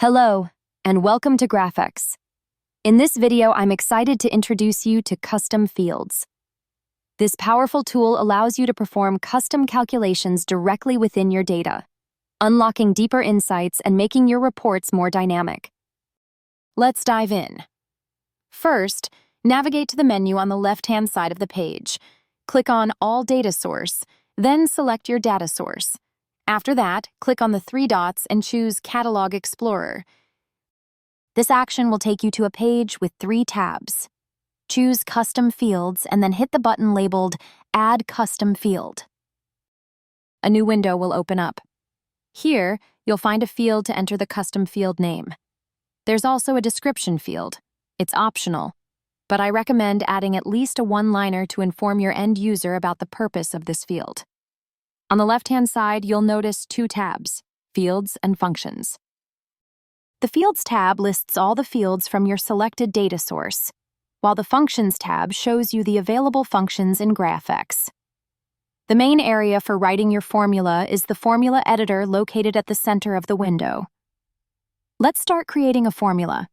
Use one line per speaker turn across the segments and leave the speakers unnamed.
Hello, and welcome to Grafieks. In this video, I'm excited to introduce you to custom fields. This powerful tool allows you to perform custom calculations directly within your data, unlocking deeper insights and making your reports more dynamic. Let's dive in. First, navigate to the menu on the left-hand side of the page. Click on All Data Source, then select your data source. After that, click on the three dots and choose Catalog Explorer. This action will take you to a page with three tabs. Choose Custom Fields and then hit the button labeled Add Custom Field. A new window will open up. Here, you'll find a field to enter the custom field name. There's also a description field. It's optional, but I recommend adding at least a one-liner to inform your end user about the purpose of this field. On the left-hand side, you'll notice two tabs, Fields and Functions. The Fields tab lists all the fields from your selected data source, while the Functions tab shows you the available functions in Grafieks. The main area for writing your formula is the formula editor located at the center of the window. Let's start creating a formula.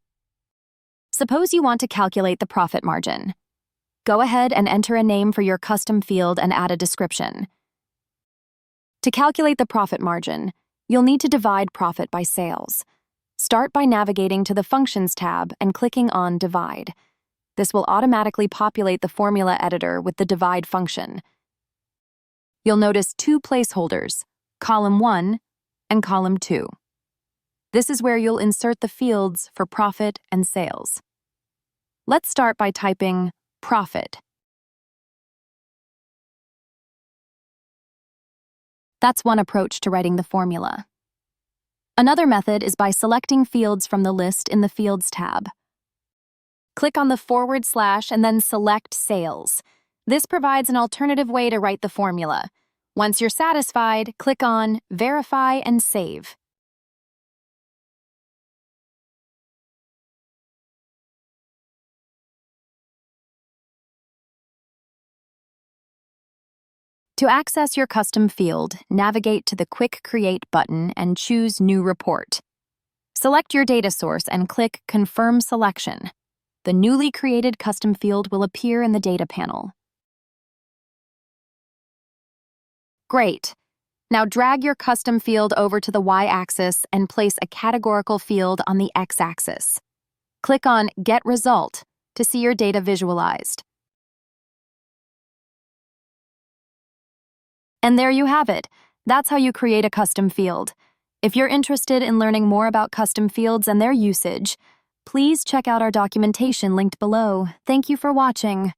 Suppose you want to calculate the profit margin. Go ahead and enter a name for your custom field and add a description. To calculate the profit margin, you'll need to divide profit by sales. Start by navigating to the Functions tab and clicking on Divide. This will automatically populate the formula editor with the divide function. You'll notice two placeholders, column 1 and column 2. This is where you'll insert the fields for profit and sales. Let's start by typing profit. That's one approach to writing the formula. Another method is by selecting fields from the list in the Fields tab. Click on the / and then select Sales. This provides an alternative way to write the formula. Once you're satisfied, click on Verify and Save. To access your custom field, navigate to the Quick Create button and choose New Report. Select your data source and click Confirm Selection. The newly created custom field will appear in the data panel. Great! Now drag your custom field over to the Y-axis and place a categorical field on the X-axis. Click on Get Result to see your data visualized. And there you have it. That's how you create a custom field. If you're interested in learning more about custom fields and their usage, please check out our documentation linked below. Thank you for watching.